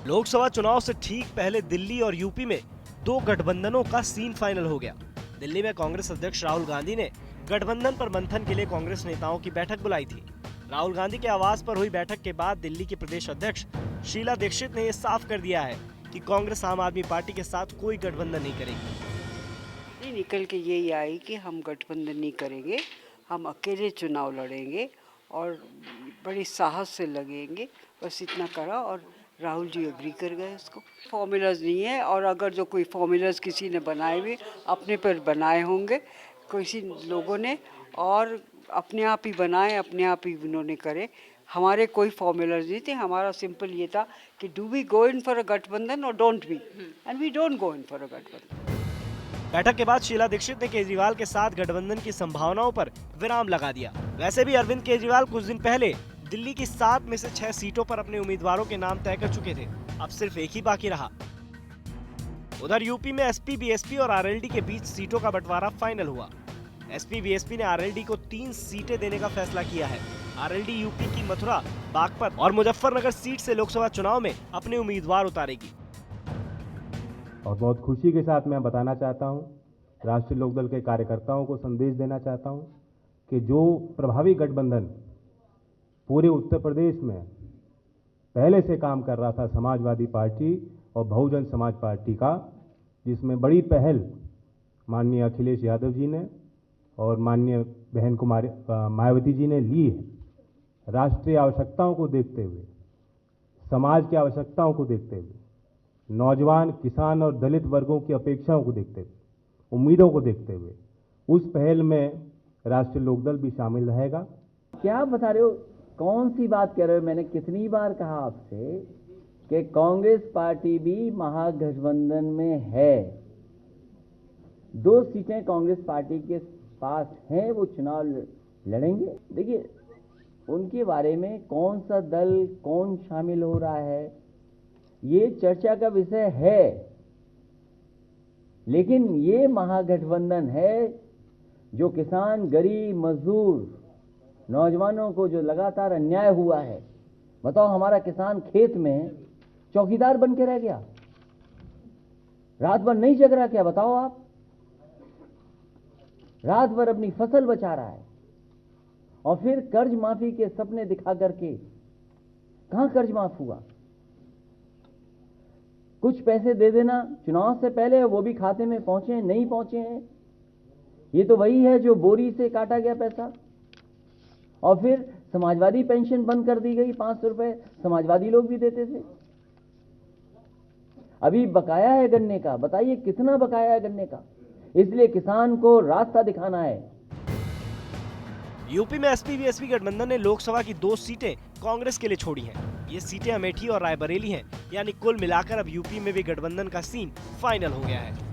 लोकसभा चुनाव से ठीक पहले दिल्ली और यूपी में दो गठबंधनों का सीन फाइनल हो गया। दिल्ली में कांग्रेस अध्यक्ष राहुल गांधी ने गठबंधन पर मंथन के लिए कांग्रेस नेताओं की बैठक बुलाई थी। राहुल गांधी के आवास पर हुई बैठक के बाद दिल्ली की प्रदेश अध्यक्ष शीला दीक्षित ने ये साफ कर दिया है कि कांग्रेस आम आदमी पार्टी के साथ कोई गठबंधन नहीं करेगी। निकल के यही आई कि हम गठबंधन नहीं करेंगे, हम अकेले चुनाव लड़ेंगे और बड़ी साहस से लगेंगे, बस इतना करा और राहुल जी एग्री कर गए। इसको फॉर्मूलाज नहीं है, और अगर जो कोई फॉर्मूलाज किसी ने बनाए हुए अपने पर बनाए होंगे किसी लोगों ने, और अपने आप ही बनाए, अपने आप ही उन्होंने करे। हमारे कोई फॉर्मूलाज नहीं थे, हमारा सिंपल ये था कि do we go in for a गठबंधन और don't we, and we don't go in for a गठबंधन। बैठक के बाद शीला दीक्षित ने केजरीवाल के साथ गठबंधन की संभावनाओं पर विराम लगा दिया। वैसे भी अरविंद केजरीवाल कुछ दिन पहले दिल्ली की 7 में से 6 सीटों पर अपने उम्मीदवारों के नाम तय कर चुके थे। अब सिर्फ एक ही बाकी रहा। उधर यूपी में एसपी, बीएसपी और आरएलडी के बीच सीटों का बंटवारा फाइनल हुआ। एसपी, बीएसपी ने आरएलडी को 3 सीटें देने का फैसला किया है। आरएलडी यूपी की मथुरा, बागपत और मुजफ्फरनगर सीट से लोकसभा चुनाव में अपने उम्मीदवार उतारेगी। और बहुत खुशी के साथ मैं बताना चाहता हूं, राष्ट्रीय लोकदल के कार्यकर्ताओं को संदेश देना चाहता हूं कि जो प्रभावी गठबंधन पूरे उत्तर प्रदेश में पहले से काम कर रहा था, समाजवादी पार्टी और बहुजन समाज पार्टी का, जिसमें बड़ी पहल माननीय अखिलेश यादव जी ने और माननीय बहन कुमारी मायावती जी ने ली है। राष्ट्रीय आवश्यकताओं को देखते हुए, समाज की आवश्यकताओं को देखते हुए, नौजवान, किसान और दलित वर्गों की अपेक्षाओं को देखते हुए, उम्मीदों को देखते हुए उस पहल में राष्ट्रीय लोकदल भी शामिल रहेगा। क्या बता रहे हो, कौन सी बात कह रहे हो? मैंने कितनी बार कहा आपसे कि कांग्रेस पार्टी भी महागठबंधन में है। 2 सीटें कांग्रेस पार्टी के पास हैं, वो चुनाव लड़ेंगे। देखिए, उनके बारे में कौन सा दल, कौन शामिल हो रहा है, ये चर्चा का विषय है, लेकिन ये महागठबंधन है जो किसान, गरीब, मजदूर, नौजवानों को जो लगातार अन्याय हुआ है। बताओ, हमारा किसान खेत में चौकीदार बन के रह गया, रात भर नहीं जग रहा क्या? बताओ आप, रात भर अपनी फसल बचा रहा है और फिर कर्ज माफी के सपने दिखा करके कहां कर्ज माफ हुआ? कुछ पैसे दे देना चुनाव से पहले, वो भी खाते में पहुंचे नहीं पहुंचे हैं। ये तो वही है जो बोरी से काटा गया पैसा। और फिर समाजवादी पेंशन बंद कर दी गई, 500 रुपए समाजवादी लोग भी देते थे। अभी बकाया है गन्ने का, बताइए कितना बकाया है गन्ने का। इसलिए किसान को रास्ता दिखाना है। यूपी में एसपी, बीएसपी गठबंधन ने लोकसभा की 2 सीटें कांग्रेस के लिए छोड़ी हैं। ये सीटें अमेठी और रायबरेली हैं, यानी कुल मिलाकर अब यूपी में भी गठबंधन का सीन फाइनल हो गया है।